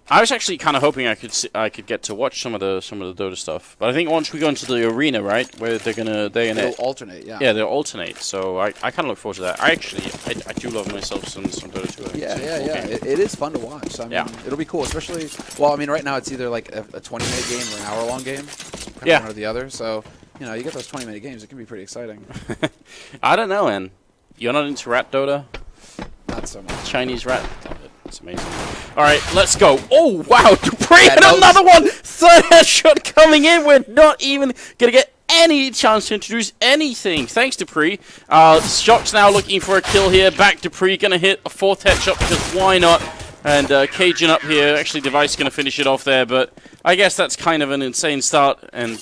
I was actually kind of hoping I could get to watch some of the Dota stuff, but I think once we go into the arena, right, where they'll alternate, yeah. Yeah, they'll alternate. So I kind of look forward to that. I do love myself some Dota 2. Yeah. It is fun to watch. So, I mean, it'll be cool, especially. Well, I mean, right now it's either like a 20-minute game or an hour-long game, one or the other. So you get those 20-minute games. It can be pretty exciting. I don't know, man. You're not into rat Dota? Not so much. Chinese rat. It's amazing. All right, let's go. Oh, wow. Dupree and another one. Third headshot coming in. We're not even going to get any chance to introduce anything. Thanks, Dupree. Shock's now looking for a kill here. Back Dupree. Going to hit a fourth headshot because why not? And Cajun up here. Actually, Device going to finish it off there. But I guess that's kind of an insane start. And,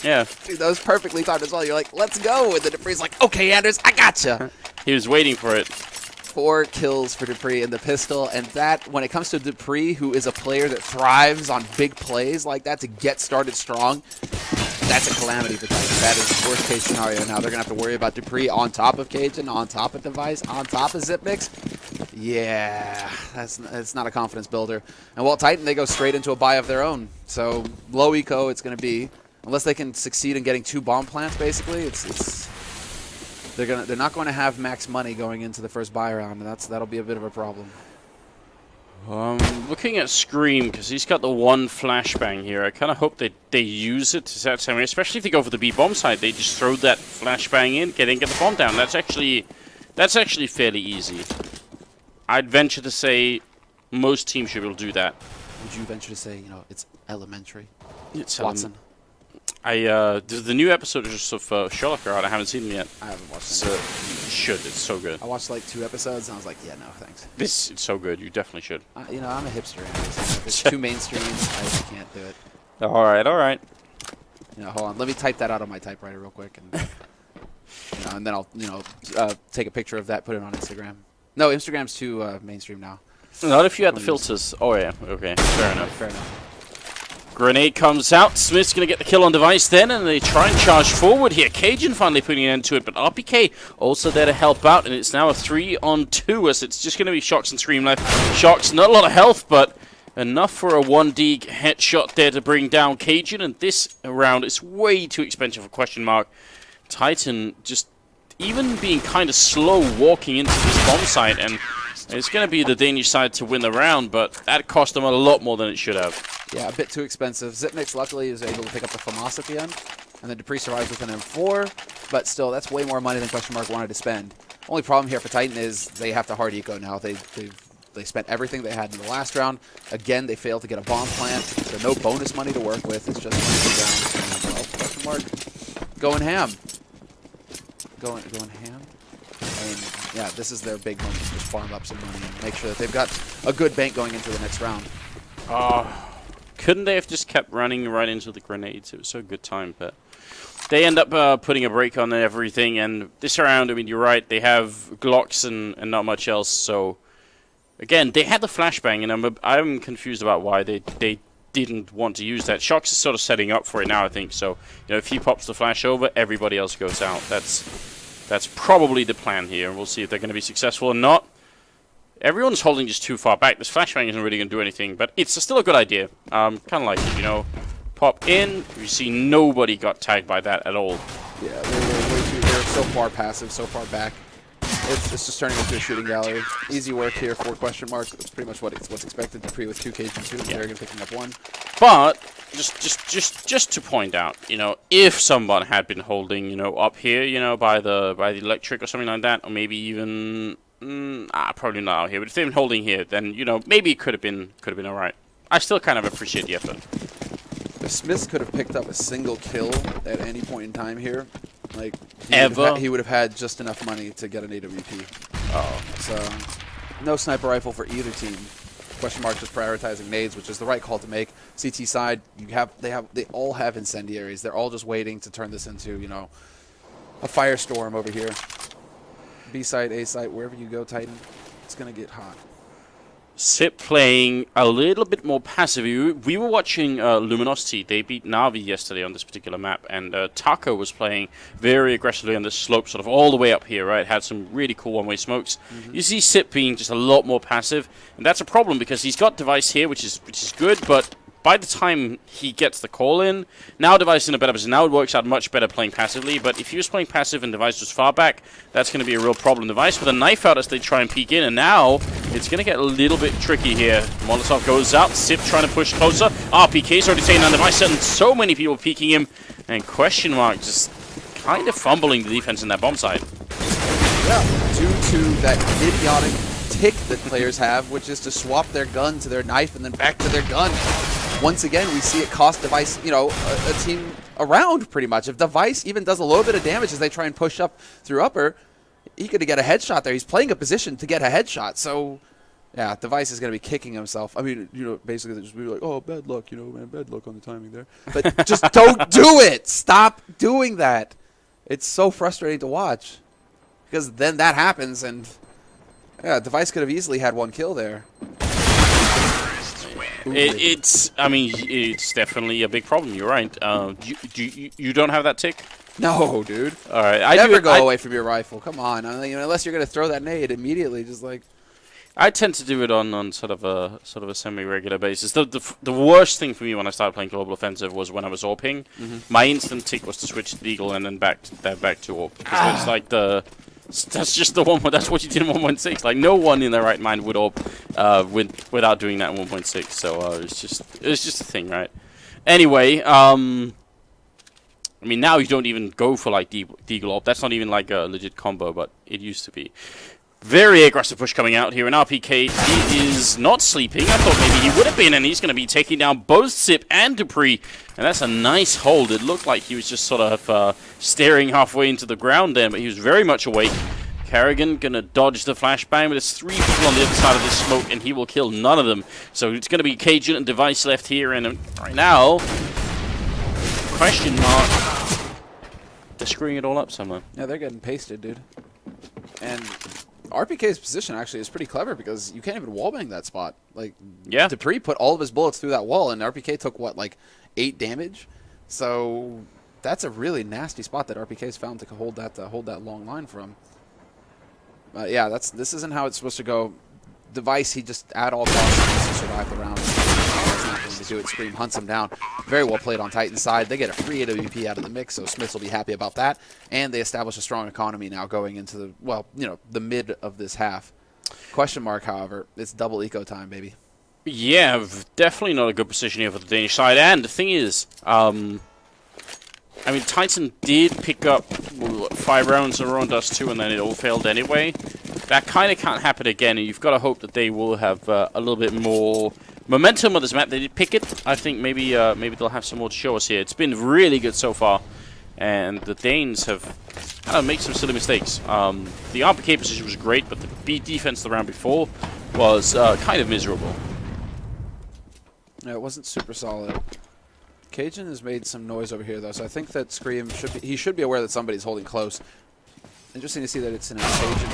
yeah. Dude, that was perfectly timed as well. You're like, let's go. And then Dupree's like, okay, Anders, I gotcha. He was waiting for it. 4 kills for Dupree in the pistol, and that, when it comes to Dupree, who is a player that thrives on big plays like that to get started strong, that's a calamity for Titan. That is worst case scenario. Now they're going to have to worry about Dupree on top of Cajun, on top of Device, on top of Zipmix. Yeah, that's not a confidence builder. And while Titan, they go straight into a buy of their own. So low eco it's going to be, unless they can succeed in getting 2 bomb plants, basically, They're not going to have max money going into the first buy round, and that'll be a bit of a problem. Looking at Scream, because he's got the one flashbang here. I kind of hope they use it to set something, especially if they go for the B bomb side. They just throw that flashbang in, get the bomb down. That's actually fairly easy. I'd venture to say most teams should be able to do that. Would you venture to say, it's elementary? It's Watson. The new episode of Sherlock are out. I haven't seen them yet. I haven't watched them. So you should. It's so good. I watched like 2 episodes, and I was like, yeah, no, thanks. It's so good. You definitely should. I'm a hipster. If it's too mainstream, I just can't do it. All right. Hold on. Let me type that out on my typewriter real quick, and and then I'll take a picture of that, put it on Instagram. No, Instagram's too mainstream now. Not if you had the filters. Oh yeah. Okay. Fair enough. Grenade comes out. Smith's going to get the kill on Device then, and they try and charge forward here. Cajun finally putting an end to it, but RPK also there to help out, and it's now a 3-on-2 as it's just going to be Shocks and Scream left. Shocks, not a lot of health, but enough for a 1D headshot there to bring down Cajun, and this round is way too expensive for question mark. Titan just even being kind of slow walking into this bomb site, and it's going to be the Danish side to win the round, but that cost them a lot more than it should have. Yeah, a bit too expensive. Zipmix, luckily, is able to pick up the FAMAS at the end, and then Dupree survives with an M4, but still, that's way more money than question mark wanted to spend. Only problem here for Titan is they have to hard eco now. They spent everything they had in the last round. Again, they failed to get a bomb plant, so no bonus money to work with. It's just money down. Well, question mark going ham. Going ham. I mean, yeah, this is their big moment to just farm up some money and make sure that they've got a good bank going into the next round. Couldn't they have just kept running right into the grenades? It was so good time, but they end up putting a break on everything. And this round, I mean, you're right, they have Glocks and not much else. So, again, they had the flashbang, and I'm confused about why they didn't want to use that. Shocks is sort of setting up for it now, I think. So, if he pops the flash over, everybody else goes out. That's probably the plan here, and we'll see if they're going to be successful or not. Everyone's holding just too far back. This flashbang isn't really going to do anything, but it's still a good idea. Kind of like it, Pop in, you see nobody got tagged by that at all. Yeah, they're so far passive, so far back. It's just turning into a shooting gallery. Easy work here for question mark. That's pretty much what's expected. Dupree with 2 Cajun 2, they're going to picking up 1. But just to point out, if someone had been holding, up here, by the electric or something like that, or maybe even probably not out here. But if they've been holding here, then maybe it could have been all right. I still kind of appreciate the effort. If Smith could have picked up a single kill at any point in time here, like he would have had just enough money to get an AWP. So no sniper rifle for either team. Question mark just prioritizing nades, which is the right call to make. CT side, they all have incendiaries. They're all just waiting to turn this into a firestorm over here. B side, A side, wherever you go, Titan, it's gonna get hot. SIP playing a little bit more passive. We were watching Luminosity. They beat Navi yesterday on this particular map, and Taco was playing very aggressively on this slope, sort of all the way up here, right? Had some really cool one-way smokes. You see SIP being just a lot more passive, and that's a problem because he's got Device here, which is good, but by the time he gets the call in, now Device is in a better position. Now it works out much better playing passively, but if he was playing passive and Device was far back, that's going to be a real problem. Device with a knife out as they try and peek in, and now it's going to get a little bit tricky here. Molotov goes out, SIP trying to push closer. RPK's already taken down Device, and so many people peeking him, and Question Mark just kind of fumbling the defense in that bomb site. Yeah, due to that idiotic tick that players have, which is to swap their gun to their knife and then back to their gun. Once again, we see it cost Device, you know, a team around pretty much. If Device even does a little bit of damage as they try and push up through upper, he could get a headshot there. He's playing a position to get a headshot. So, yeah, Device is going to be kicking himself. I mean, you know, basically they're just be like, oh, bad luck, you know, man, bad luck on the timing there. But just don't do it. Stop doing that. It's so frustrating to watch because then that happens and, yeah, Device could have easily had one kill there. I mean, it's definitely a big problem. You're right. You don't have that tick? No, dude. All right. Never go away from your rifle. Come on. I mean, unless you're going to throw that nade immediately, just like. I tend to do it on sort of a semi-regular basis. The worst thing for me when I started playing Global Offensive was when I was AWPing. My instant tick was to switch to Deagle and then back to AWP. Because it's like that's just the one. That's what you did in 1.6. Like no one in their right mind would AWP without doing that in 1.6. So it's just a thing, right? Anyway, I mean now you don't even go for like Deagle AWP. That's not even like a legit combo, but it used to be. Very aggressive push coming out here, and RPK he is not sleeping. I thought maybe he would have been, and he's going to be taking down both SIP and Dupree, and that's a nice hold. It looked like he was just sort of staring halfway into the ground there, but he was very much awake. Carrigan going to dodge the flashbang, but there's 3 people on the other side of this smoke, and he will kill none of them. So it's going to be Cajun and Device left here, and right now, Question Mark, they're screwing it all up somewhere. Yeah, they're getting pasted, dude. And RPK's position actually is pretty clever because you can't even wallbang that spot. Like, yeah, Dupree put all of his bullets through that wall, and RPK took what, like 8 damage. So that's a really nasty spot that RPK's found to hold that long line from. Yeah, this isn't how it's supposed to go. Device, he just at all costs needs to survive the round. That's not going to do it. Scream hunts him down. Very well played on Titan's side. They get a free AWP out of the mix, so Smiths will be happy about that. And they establish a strong economy now going into the, well, you know, the mid of this half. Question mark, however, it's double eco time, baby. Yeah, definitely not a good position here for the Danish side. And the thing is, I mean, Titan did pick up 5 rounds in a row on Dust 2, and then it all failed anyway. That kind of can't happen again, and you've got to hope that they will have a little bit more momentum on this map. They did pick it. I think maybe they'll have some more to show us here. It's been really good so far, and the Danes have kind of made some silly mistakes. The RPK position was great, but the B defense the round before was kind of miserable. Yeah, it wasn't super solid. Cajun has made some noise over here, though, so I think that Scream should be aware that somebody's holding close. Interesting to see that it's an Cajun.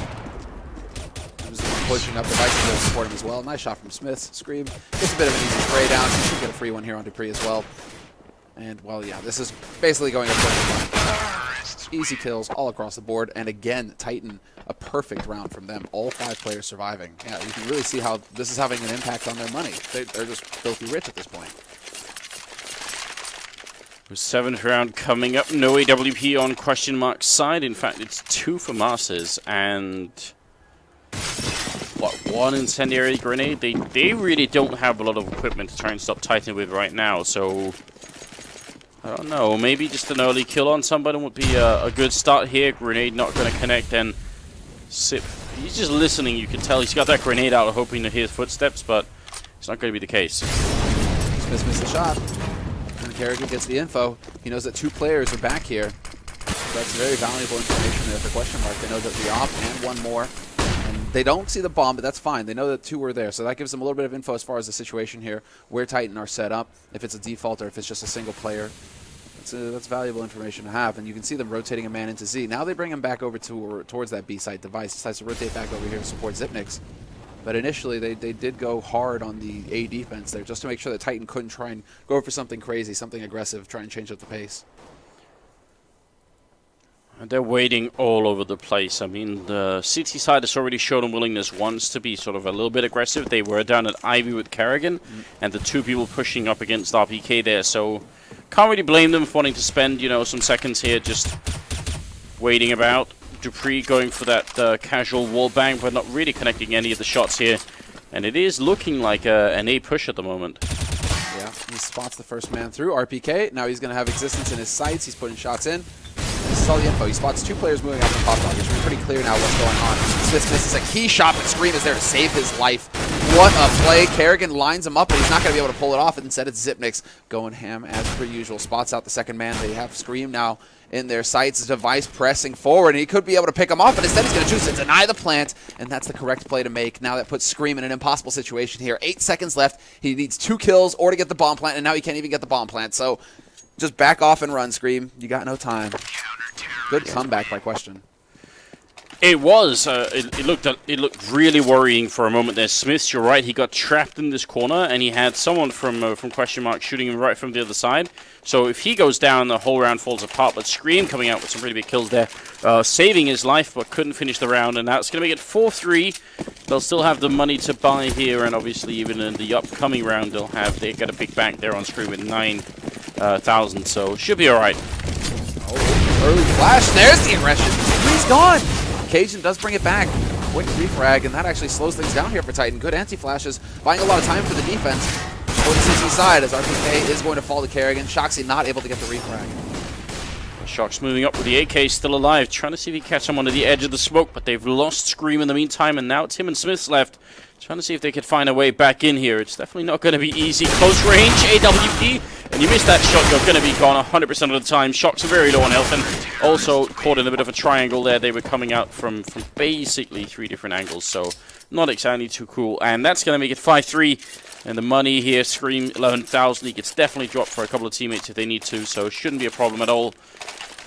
Pushing up, Device to support him as well. Nice shot from Smith. Scream gets a bit of an easy spray down. He should get a free one here on Dupree as well. And, well, yeah, this is basically going up. Easy kills all across the board. And again, Titan, a perfect round from them. All 5 players surviving. Yeah, you can really see how this is having an impact on their money. They're just filthy rich at this point. 7th round coming up. No AWP on Question Mark's side. In fact, it's 2 for Masters. And what, 1 incendiary grenade? They really don't have a lot of equipment to try and stop Titan with right now. So I don't know. Maybe just an early kill on somebody would be a good start here. Grenade not going to connect, and SIP, he's just listening. You can tell he's got that grenade out hoping to hear footsteps, but it's not going to be the case. Smith missed the shot. And Kerrigan gets the info. He knows that 2 players are back here. That's very valuable information there for Question Mark. They know that the op and 1 more. And they don't see the bomb, but that's fine. They know that 2 were there. So that gives them a little bit of info as far as the situation here, where Titan are set up, if it's a default or if it's just a single player. That's valuable information to have. And you can see them rotating a man into Z. Now they bring him back over towards that B site. Device decides to rotate back over here to support Zipnix. But initially, they did go hard on the A defense there just to make sure that Titan couldn't try and go for something crazy, something aggressive, try and change up the pace. And they're waiting all over the place. I mean, the CT side has already shown a willingness once to be sort of a little bit aggressive. They were down at Ivy with Kerrigan, and the two people pushing up against RPK there. So can't really blame them for wanting to spend, you know, some seconds here just waiting about. Dupree going for that casual wall bang, but not really connecting any of the shots here. And it is looking like an A push at the moment. Yeah, he spots the first man through. RPK, now he's going to have existence in his sights. He's putting shots in. This is all the info. He spots two players moving out from Pop Dog. It's pretty clear now what's going on. Smith misses a key shot, but Scream is there to save his life. What a play. Kerrigan lines him up, but he's not going to be able to pull it off. Instead, it's Zipnix going ham as per usual. Spots out the second man. They have Scream now in their sights. Device pressing forward, and he could be able to pick him off, but instead he's going to choose to deny the plant, and that's the correct play to make. Now that puts Scream in an impossible situation here. 8 seconds left. He needs 2 kills or to get the bomb plant, and now he can't even get the bomb plant. So just back off and run, Scream. You got no time. Good comeback by Question. It was. It looked really worrying for a moment there. Smith, you're right. He got trapped in this corner, and he had someone from Question Mark shooting him right from the other side. So if he goes down, the whole round falls apart. But Scream coming out with some really big kills there, saving his life, but couldn't finish the round. And that's going to make it 4-3. They'll still have the money to buy here, and obviously even in the upcoming round, they got a big bank there on Scream with 9,000. So should be all right. Oh, early flash. There's the aggression. He's gone. Cajun does bring it back. Quick refrag, and that actually slows things down here for Titan. Good anti-flashes, buying a lot of time for the defense for the CT side as RPK is going to fall to Kerrigan. Shoxy not able to get the refrag. Shox moving up with the AK still alive, trying to see if he can catch him under the edge of the smoke, but they've lost Scream in the meantime, and now it's him and Smith's left. Trying to see if they could find a way back in here. It's definitely not going to be easy. Close range, AWP, and you miss that shot, you're going to be gone 100% of the time. Shox are very low on health, and also caught in a bit of a triangle there. They were coming out from basically 3 different angles, so not exactly too cool. And that's going to make it 5-3. And the money here, Scream 11,000. He gets definitely dropped for a couple of teammates if they need to, so it shouldn't be a problem at all.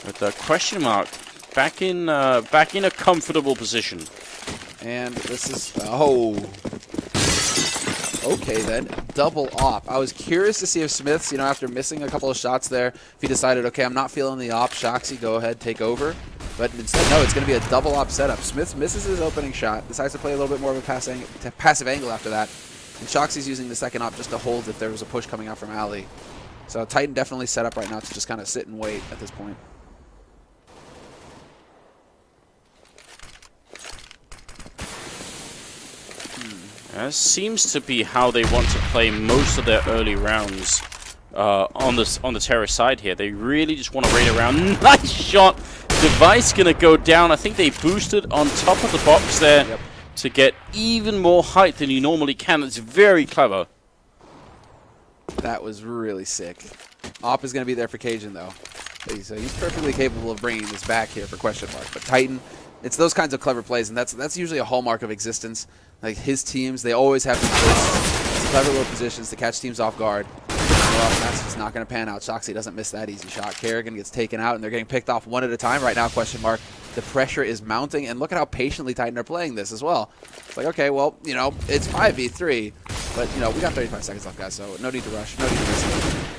But the Question Mark back in a comfortable position. And this is okay then, double op. I was curious to see if Smith's, after missing a couple of shots there, if he decided, okay, I'm not feeling the op. Shoxy, go ahead, take over. But instead, no, it's going to be a double op setup. Smith misses his opening shot, decides to play a little bit more of a passive angle after that. And Shoxy's using the second op just to hold if there was a push coming out from alley. So Titan definitely set up right now to just kind of sit and wait at this point. That seems to be how they want to play most of their early rounds on the terrace side here. They really just want to raid around. Nice shot! Device gonna go down. I think they boosted on top of the box there to get even more height than you normally can. It's very clever. That was really sick. Op is gonna be there for Cajun though. So he's perfectly capable of bringing this back here for Question Mark. But Titan, it's those kinds of clever plays, and that's usually a hallmark of existence. Like his teams, they always have these clever little positions to catch teams off guard. Well, that's just not going to pan out. Shoxy doesn't miss that easy shot. Kerrigan gets taken out, and they're getting picked off one at a time right now. Question Mark. The pressure is mounting, and look at how patiently Titan are playing this as well. It's like, okay, well, it's 5v3, but we got 35 seconds left, guys, so no need to rush, no need to risk it.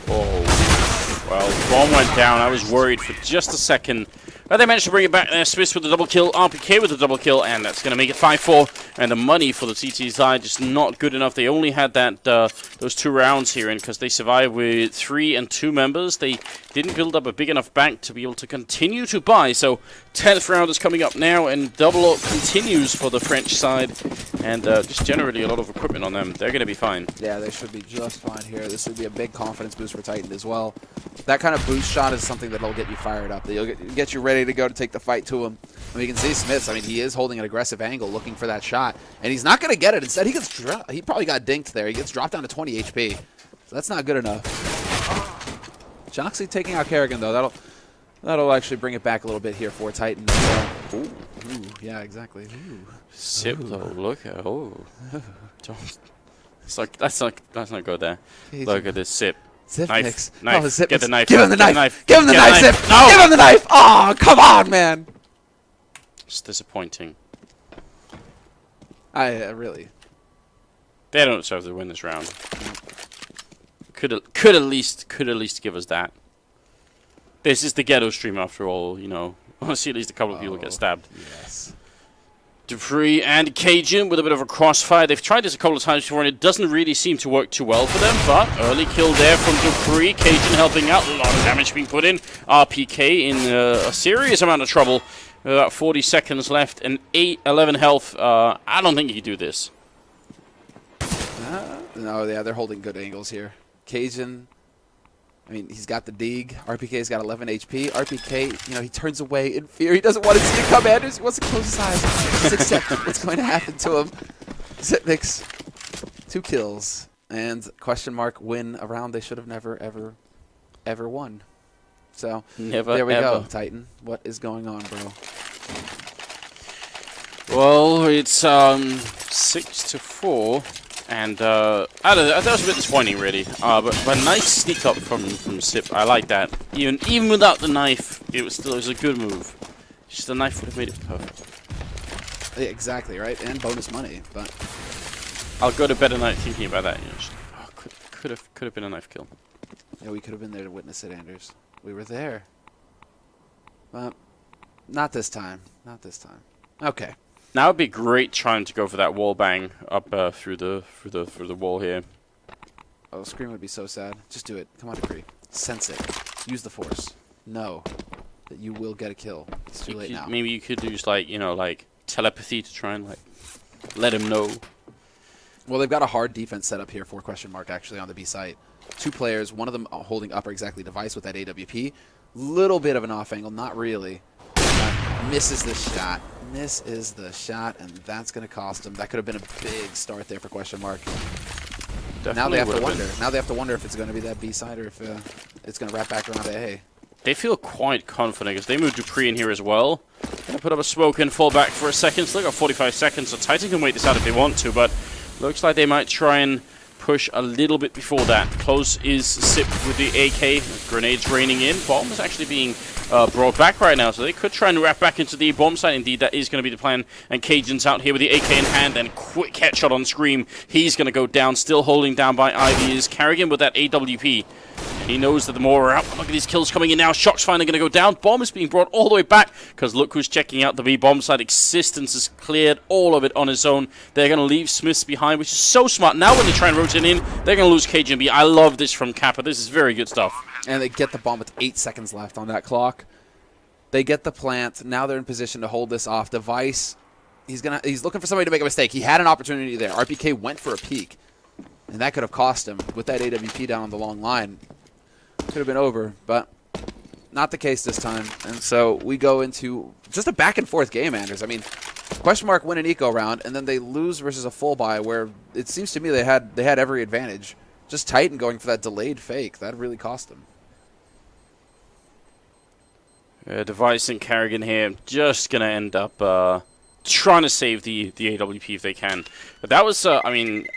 Oh, well, bomb went down. I was worried for just a second. But they managed to bring it back there. Smith with the double kill, RPK with the double kill, and that's going to make it 5-4. And the money for the CT side just not good enough. They only had that those 2 rounds here in because they survived with 3 and 2 members. They didn't build up a big enough bank to be able to continue to buy. So 10th round is coming up now, and double up continues for the French side. And just generally a lot of equipment on them. They're going to be fine. Yeah, they should be just fine here. This would be a big confidence boost for Titan as well. That kind of boost shot is something that'll get you fired up. That'll get you ready to go to take the fight to him. I mean, you can see Smiths. I mean, he is holding an aggressive angle, looking for that shot, and he's not going to get it. Instead, he probably got dinked there. He gets dropped down to 20 HP, so that's not good enough. Shoxy taking out Kerrigan though. That'll actually bring it back a little bit here for Titan. Ooh, yeah, exactly. Ooh. Sip though, look at let's not go there. Look at this Sip. Zip knife. Oh, Zip get the knife. Give him the knife. Give him the Get knife, Zip. No. Give him the knife. Oh, come on, man. It's disappointing. Really. They don't deserve to win this round. Could at least give us that. This is the ghetto stream after all, you know. I want to see at least a couple of people get stabbed. Yes. Dupree and Cajun with a bit of a crossfire. They've tried this a couple of times before, and it doesn't really seem to work too well for them. But early kill there from Dupree. Cajun helping out. A lot of damage being put in. RPK in a serious amount of trouble. About 40 seconds left and 11 health. I don't think he can do this. No, yeah, they're holding good angles here. Cajun, I mean, he's got the dig. RPK's got 11 HP. RPK, you know, he turns away in fear. He doesn't want to see it come, Anders. He wants to close his eyes. Just accept what's going to happen to him. Zipnik's 2 kills. And question mark win a round they should have never, ever won. So, there we go, Titan. What is going on, bro? Well, it's 6-4. And I don't know, that was a bit disappointing, really. But nice sneak up from Sip. I like that. Even without the knife, it was a good move. Just the knife would have made it perfect. Yeah, exactly, right? And bonus money, but I'll go to bed at night thinking about that. You know, just, could have been a knife kill. Yeah, we could have been there to witness it, Anders. We were there, but not this time. Not this time. Okay. Now it'd be great trying to go for that wall bang up through the wall here. Oh, Scream would be so sad. Just do it. Come on, Dupree. Sense it. Use the force. Know that you will get a kill. It's too late now. Maybe you could use like telepathy to try and let him know. Well, they've got a hard defense set up here for question mark actually on the B site. 2 players, one of them holding upper exactly device with that AWP. Little bit of an off angle, not really. Misses the shot. Misses the shot, and that's going to cost them. That could have been a big start there for question mark. Definitely now they have to wonder. Now they have to wonder if it's going to be that B side or if it's going to wrap back around to A. They feel quite confident because they moved Dupree in here as well. Going to put up a smoke and fall back for a second. Still got 45 seconds, so Titan can wait this out if they want to, but looks like they might try and push a little bit before that. Close is Sip with the AK. Grenades raining in. Bomb is actually being brought back right now, so they could try and wrap back into the bomb site. Indeed, that is going to be the plan. And Cajun's out here with the AK in hand, and quick headshot on Scream. He's going to go down, still holding down by Ivy. Is Carrigan with that AWP. He knows that the more are out. Look at these kills coming in now. Shock's finally going to go down. Bomb is being brought all the way back because look who's checking out the B bomb site. Existence has cleared all of it on his own. They're going to leave Smiths behind, which is so smart. Now when they try and rotate in, they're going to lose Cajun B. I love this from Kappa. This is very good stuff. And they get the bomb with 8 seconds left on that clock. They get the plant. Now they're in position to hold this off. Device, he's looking for somebody to make a mistake. He had an opportunity there. RPK went for a peek, and that could have cost him with that AWP down on the long line. Could have been over, but not the case this time. And so we go into just a back-and-forth game, Anders. I mean, question mark win an eco round, and then they lose versus a full buy where it seems to me they had every advantage. Just Titan going for that delayed fake. That really cost them. Device and Carrigan here just going to end up trying to save the AWP if they can. But that was, I mean,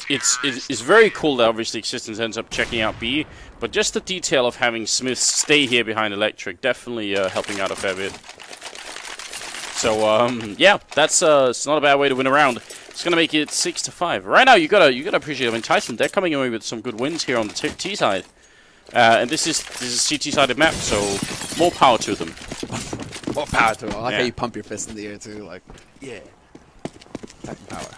it's very cool that obviously Existence ends up checking out B, but just the detail of having Smith stay here behind Electric definitely helping out a fair bit. So, yeah, that's it's not a bad way to win a round. It's going to make it 6-5. Right now, you gotta appreciate, I mean, Tyson, they're coming away with some good wins here on the T side. And this is CT-sided map, so more power to them. More power to them. I like how you pump your fist in the air, too. Like, yeah. Titan power.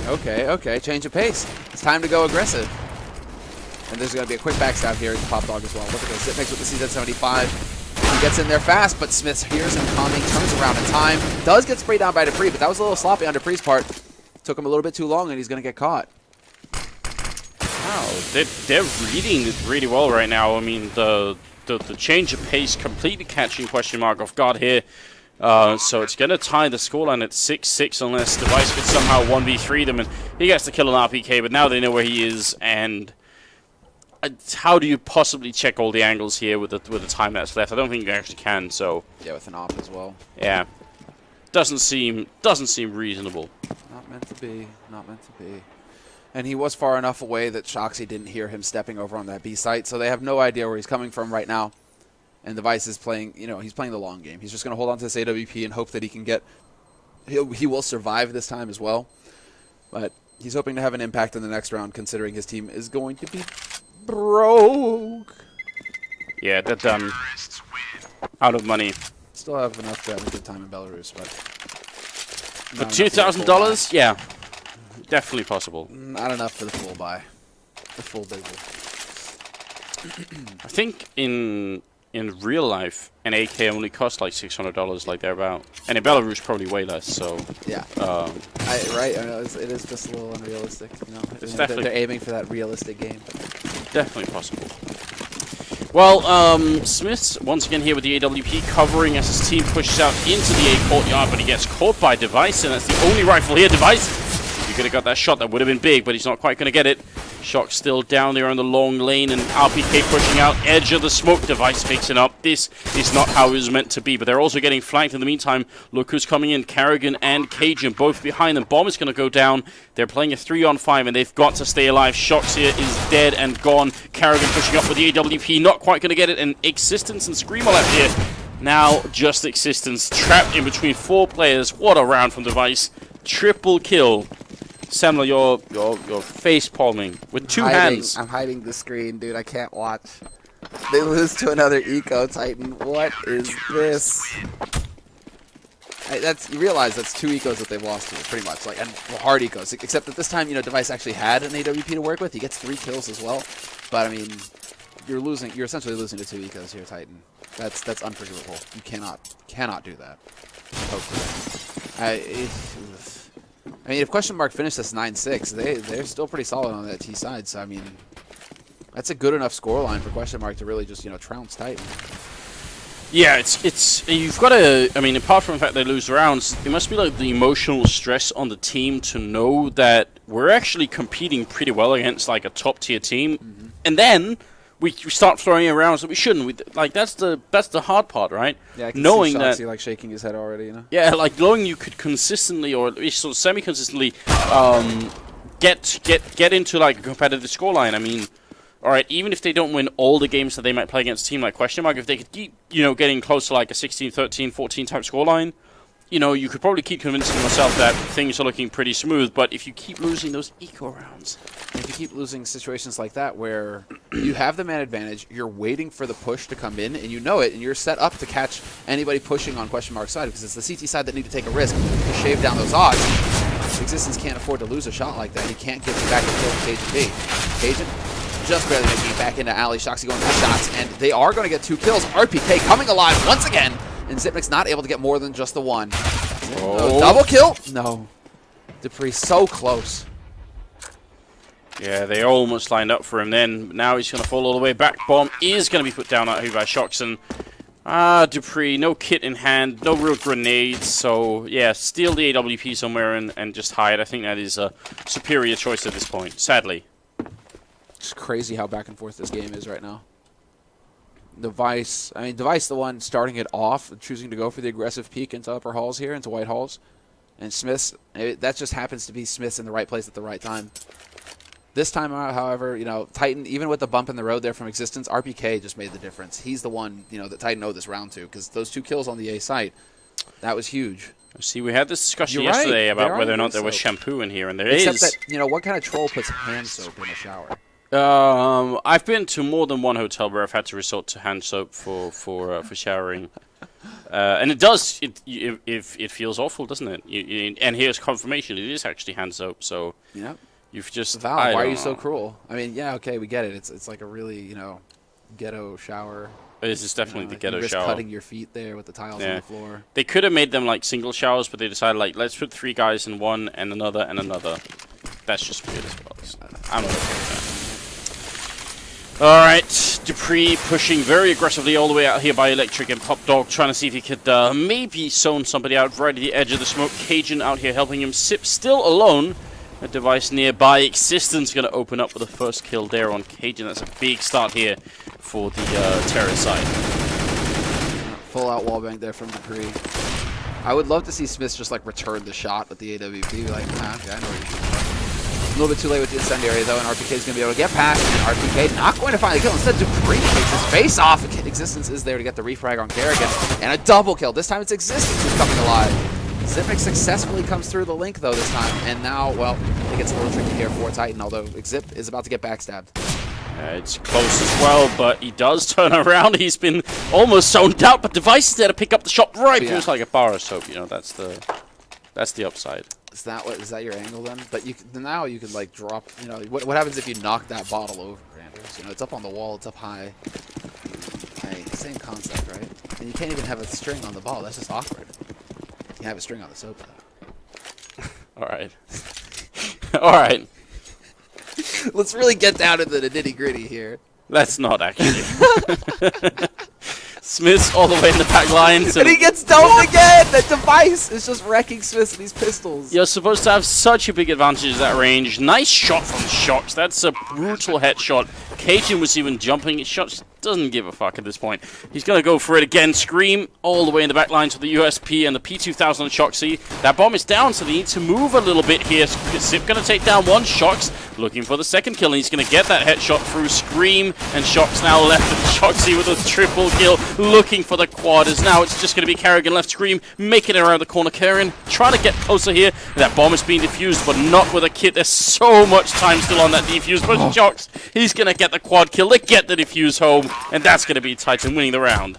Okay. Change of pace. It's time to go aggressive. And there's going to be a quick backstab here at the Pop Dog as well. Look at this. Zipmix with the CZ-75. He gets in there fast, but Smith hears him coming, turns around in time. Does get sprayed down by Dupree, but that was a little sloppy on Dupree's part. Took him a little bit too long, and he's going to get caught. Wow, they're reading it really well right now. I mean, the change of pace completely catching question mark off guard here. So it's going to tie the scoreline at 6-6 unless Device could somehow 1v3 them, and he gets to kill an RPK, but now they know where he is, and how do you possibly check all the angles here with the time that's left? I don't think you actually can, so... Yeah, with an op as well. Yeah. Doesn't seem reasonable. Not meant to be. Not meant to be. And he was far enough away that Shoxy didn't hear him stepping over on that B site, so they have no idea where he's coming from right now. And Device is playing, he's playing the long game. He's just going to hold on to this AWP and hope that he can get, he will survive this time as well. But he's hoping to have an impact in the next round, considering his team is going to be broke. Yeah, they're done. Out of money. Still have enough to have a good time in Belarus, but for $2,000, yeah, definitely possible. Not enough for the full buy, the full bizzle. I think in real life, an AK only costs like $600, like thereabout, and in Belarus probably way less. So yeah, right. I know, it is just a little unrealistic. It's they're aiming for that realistic game. Definitely possible. Well, Smith's once again here with the AWP covering as his team pushes out into the A courtyard, but he gets caught by Device, and that's the only rifle here. Device, if he could have got that shot, that would have been big, but he's not quite going to get it. Shock still down there on the long lane, and RPK pushing out, edge of the smoke. Device fixing up. This is not how it was meant to be, but they're also getting flanked in the meantime. Look who's coming in. Carrigan and Cajun both behind them. Bomb is going to go down. They're playing a 3-on-5, and they've got to stay alive. Shox here is dead and gone. Carrigan pushing up with the AWP, not quite going to get it, and Existence and Screamer left here. Now just Existence, trapped in between 4 players. What a round from Device. Triple kill. Samuel, you're face palming with 2 hands. I'm hiding the screen, dude. I can't watch. They lose to another Eco Titan. What is this? You realize that's 2 Ecos that they've lost to, pretty much, and hard Ecos. Except that this time, Device actually had an AWP to work with. He gets 3 kills as well. But I mean, you're essentially losing to 2 Ecos here, Titan. That's unforgivable. You cannot do that. I mean, if Question Mark finished this 9-6, they're still pretty solid on that T side. So I mean, that's a good enough scoreline for Question Mark to really just trounce Titan. Yeah, it's you've got to. I mean, apart from the fact they lose rounds, it must be like the emotional stress on the team to know that we're actually competing pretty well against like a top tier team, and then we start throwing in rounds that we shouldn't. That's the hard part, right? Yeah, I can knowing see that Shoxy, shaking his head already, Yeah, like knowing you could consistently, or at least sort of semi-consistently, get into like a competitive scoreline. I mean, all right, even if they don't win all the games that they might play against a team like Question Mark, if they could keep getting close to like a 16, 13, 14 type scoreline, you could probably keep convincing yourself that things are looking pretty smooth. But if you keep losing those eco rounds, if you keep losing situations like that where you have the man advantage, you're waiting for the push to come in, and you know it, and you're set up to catch anybody pushing on Question Mark's side, because it's the CT side that need to take a risk to shave down those odds. Existence can't afford to lose a shot like that. He can't give it back to kill Cajun B. Cajun just barely making it back into alley. Shoxy going for shots, and they are going to get 2 kills. RPK coming alive once again. And Zipnik's not able to get more than just the 1. Oh. Double kill? No. Dupree so close. Yeah, they almost lined up for him then. Now he's going to fall all the way back. Bomb is going to be put down out here by Shoxon. Dupree, no kit in hand, no real grenades. So, yeah, steal the AWP somewhere and just hide. I think that is a superior choice at this point, sadly. It's crazy how back and forth this game is right now. Device, the one starting it off, choosing to go for the aggressive peek into upper halls here, into white halls. And Smith's, that just happens to be Smith's in the right place at the right time. This time, however, Titan, even with the bump in the road there from Existence, RPK just made the difference. He's the one, that Titan owed this round to, because those 2 kills on the A site, that was huge. See, we had this discussion yesterday about whether or not there was shampoo in here, and there is. Except that, what kind of troll puts hand soap in a shower? I've been to more than one hotel where I've had to resort to hand soap for showering, and it does. It feels awful, doesn't it? And here's confirmation: it is actually hand soap. So you've just. Val, why are you so cruel? I mean, yeah, okay, we get it. It's like a really ghetto shower. This is definitely the ghetto risk shower. Cutting your feet there with the tiles on the floor. They could have made them like single showers, but they decided let's put 3 guys in one and another and another. That's just weird as well. So I'm not okay with that. Alright, Dupree pushing very aggressively all the way out here by Electric and Pop Dog, trying to see if he could maybe zone somebody out right at the edge of the smoke. Cajun out here helping him. Sip still alone. A Device nearby. Existence going to open up with the first kill there on Cajun. That's a big start here for the terror side. Full out wallbang there from Dupree. I would love to see Smith just return the shot with the AWP. Okay, I know what you're doing. little bit too late with the incendiary, though, and RPK is going to be able to get past, and RPK not going to find the kill. Instead, Dupree takes his face off. Existence is there to get the refrag on Kerrigan, and a double kill. This time it's Existence who's coming alive. Zipnik successfully comes through the link, though, this time, and now, well, it gets a little tricky here for Titan, although Zip is about to get backstabbed. It's close as well, but he does turn around. He's been almost zoned out, but Device is there to pick up the shot right through like a bar of soap. You know, that's the upside. Is that your angle then? But now you can like drop. You know, what happens if you knock that bottle over, Anders? You know, it's up on the wall, it's up high. Hey, same concept, right? And you can't even have a string on the ball. That's just awkward. You can have a string on the soap though. All right. All right. Let's really get down to the nitty-gritty here. Let's not, actually. Smith's all the way in the back line. And he gets domed again! That Device is just wrecking Smith's these pistols. You're supposed to have such a big advantage at that range. Nice shot from Shox. That's a brutal headshot. Cajun was even jumping. Shox doesn't give a fuck at this point. He's going to go for it again. Scream all the way in the back lines for the USP and the P2000 Shoxy. That bomb is down, so they need to move a little bit here. Zip going to take down one. Shox looking for the second kill, and he's going to get that headshot through Scream, and Shox now left with Shoxy with a triple kill, looking for the quad. As now it's just going to be Kerrigan left. Scream making it around the corner. Kerrigan trying to get closer here. That bomb is being defused, but not with a kit. There's so much time still on that defuse, but Shox, he's going to get the quad kill. They get the defuse home, and that's going to be Titan winning the round.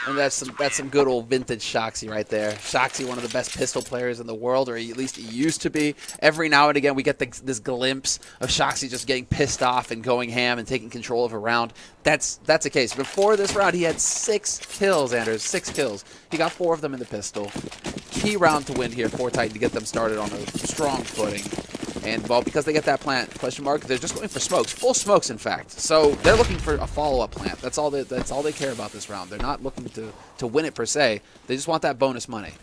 And that's some good old vintage Shoxy right there. Shoxy, one of the best pistol players in the world, or at least he used to be. Every now and again, we get this glimpse of Shoxy just getting pissed off and going ham and taking control of a round. That's the case. Before this round, he had 6 kills, Anders. 6 kills. He got 4 of them in the pistol. Key round to win here for Titan to get them started on a strong footing. And, well, because they get that plant, question mark, they're just going for smokes. Full smokes, in fact. So they're looking for a follow-up plant. That's all they care about this round. They're not looking to win it, per se. They just want that bonus money.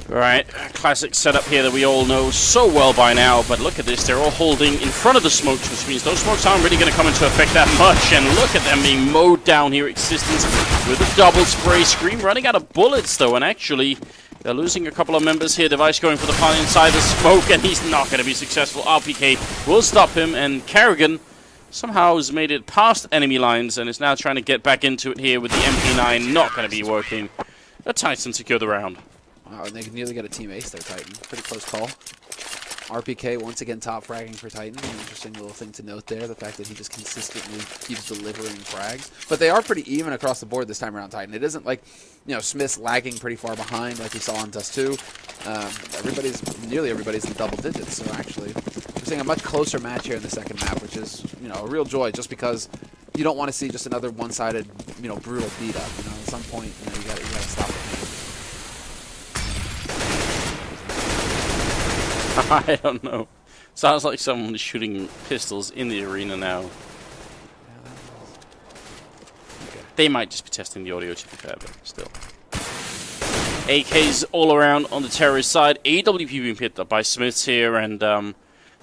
Right, classic setup here that we all know so well by now, but look at this, they're all holding in front of the smokes, which means those smokes aren't really going to come into effect that much, and look at them being mowed down here, Existence with a double spray. Scream running out of bullets, though, and actually, they're losing a couple of members here. Device going for the pun inside the smoke, and he's not going to be successful. RPK will stop him, and Kerrigan somehow has made it past enemy lines, and is now trying to get back into it here with the MP9, not going to be working. The Titan secure the round. Wow, and they can nearly get a team ace there, Titan. Pretty close call. RPK once again top fragging for Titan. An interesting little thing to note there, the fact that he just consistently keeps delivering frags. But they are pretty even across the board this time around, Titan. It isn't like, you know, Smith's lagging pretty far behind like we saw on Dust 2. Nearly everybody's in double digits. So actually, we're seeing a much closer match here in the second map, which is, you know, a real joy just because you don't want to see just another one-sided, you know, brutal beat up. You know, at some point, you know, you gotta stop the pain. I don't know. Sounds like someone shooting pistols in the arena now. Okay. They might just be testing the audio, to be fair, but still. AKs all around on the terrorist side. AWP being picked up by Smiths here, and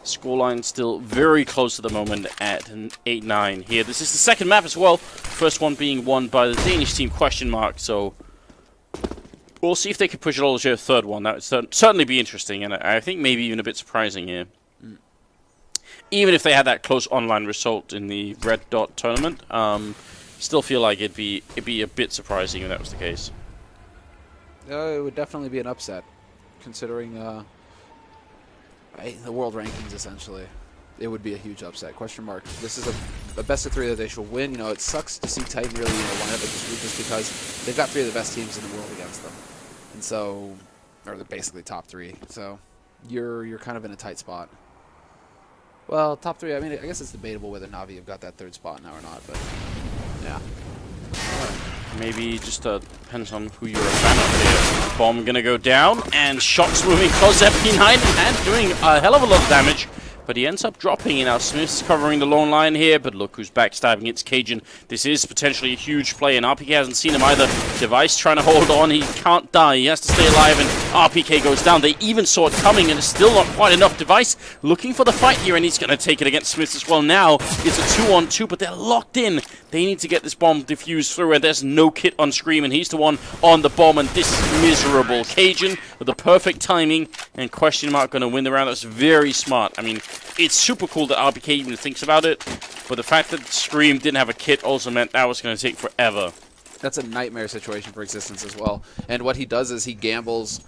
scoreline still very close at the moment at an 8-9 here. This is the second map as well. First one being won by the Danish team, question mark, so we'll see if they can push it all to a third one. That would certainly be interesting, and I think maybe even a bit surprising here. Even if they had that close online result in the Red Dot tournament, still feel like it'd be a bit surprising if that was the case. It would definitely be an upset, considering the world rankings, essentially. It would be a huge upset. Question mark. This is a best of 3 that they should win. You know, it sucks to see Titan really line up like this group just because they've got 3 of the best teams in the world against them. And so, or they're basically top 3. So you're kind of in a tight spot. Well, top 3, I mean, I guess it's debatable whether Na'Vi have got that 3rd spot now or not, but yeah. Maybe just depends on who you're a fan of here. Bomb gonna go down, and shots moving close. FP9 and doing a hell of a lot of damage. but he ends up dropping. And now Smith's covering the lone line here, but look who's backstabbing. It's Cajun. This is potentially a huge play, and RPK hasn't seen him either. Device trying to hold on. He can't die. He has to stay alive, and RPK goes down. They even saw it coming, and it's still not quite enough. Device looking for the fight here, and he's going to take it against Smith as well. Now it's a 2-on-2, but they're locked in. They need to get this bomb diffused through, and there's no kit on Scream, and he's the one on the bomb, and this is miserable. Cajun with the perfect timing, and question mark going to win the round. That's very smart. I mean, it's super cool that RPK even thinks about it, but the fact that Scream didn't have a kit also meant that was going to take forever. That's a nightmare situation for Existence as well. And what he does is he gambles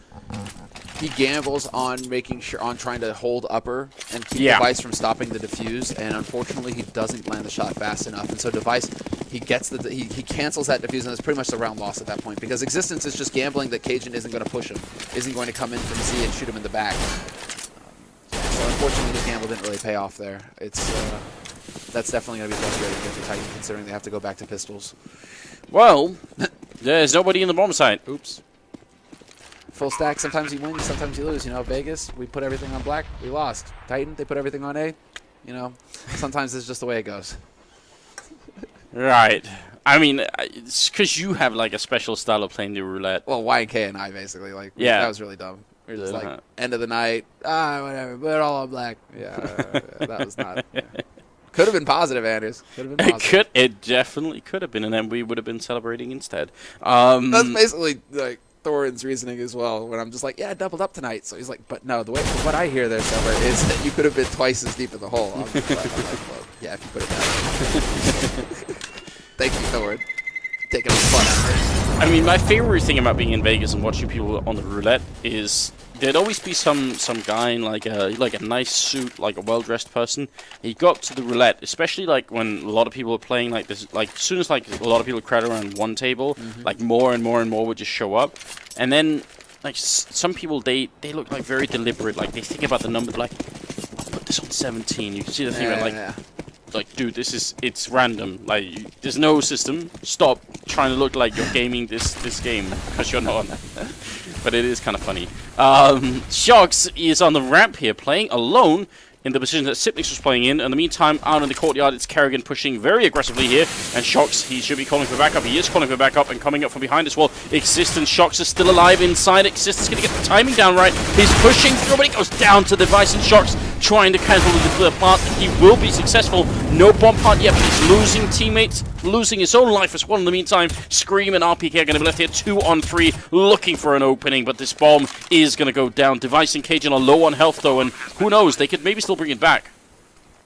on making sure, on trying to hold upper and keep Device from stopping the defuse, and unfortunately he doesn't land the shot fast enough. And so Device, he cancels that defuse, and it's pretty much the round loss at that point, because Existence is just gambling that Cajun isn't going to push him, isn't going to come in from Z and shoot him in the back. So unfortunately his gamble didn't really pay off there. That's definitely going to be frustrating for Titan, considering they have to go back to pistols. Well, there's nobody in the bomb site. Oops. Full stack, sometimes you win, sometimes you lose. You know, Vegas, we put everything on black, we lost. Titan, they put everything on A. You know, sometimes it's just the way it goes. Right. I mean, it's because you have, like, a special style of playing the roulette. Well, Y and K and I, basically. Like, yeah. That was really dumb. We were just like, end of the night, whatever, put it all on black. Yeah, that was not... Yeah. Could have been positive, Anders. Could have been positive. It definitely could have been, and then we would have been celebrating instead. That's basically, like, Thorin's reasoning as well, when I'm just like, yeah, I doubled up tonight. So he's like, but no, what I hear there, Silver, is that you could have been twice as deep in the hole. I'm like, well, yeah, if you put it that way. Thank you, Thorin. Taking a fun out of it. I mean, my favorite thing about being in Vegas and watching people on the roulette is there'd always be some guy in like a nice suit, like a well-dressed person. He got to the roulette, especially like when a lot of people are playing like this. Like as soon as like a lot of people crowd around one table, like more and more and more would just show up, and then like some people they look like very deliberate. Like they think about the number. Like I'll put this on 17. You can see the thing like, dude, it's random. Like, there's no system. Stop trying to look like you're gaming this game, because you're not. But it is kind of funny. Shocks is on the ramp here, playing alone in the position that Sipnix was playing in. In the meantime, out in the courtyard, it's Kerrigan pushing very aggressively here. And Shocks, he should be calling for backup. He is calling for backup and coming up from behind as well. Existence, Shocks is still alive inside. Existence going to get the timing down right. He's pushing through, but he goes down to the Device, and Shocks trying to cancel the nuclear plant. He will be successful. No bomb plant yet, but he's losing teammates, losing his own life as well. In the meantime, Scream and RPK are going to be left here 2-on-3, looking for an opening, but this bomb is going to go down. Device and Cajun are low on health, though, and who knows, they could maybe still bring it back.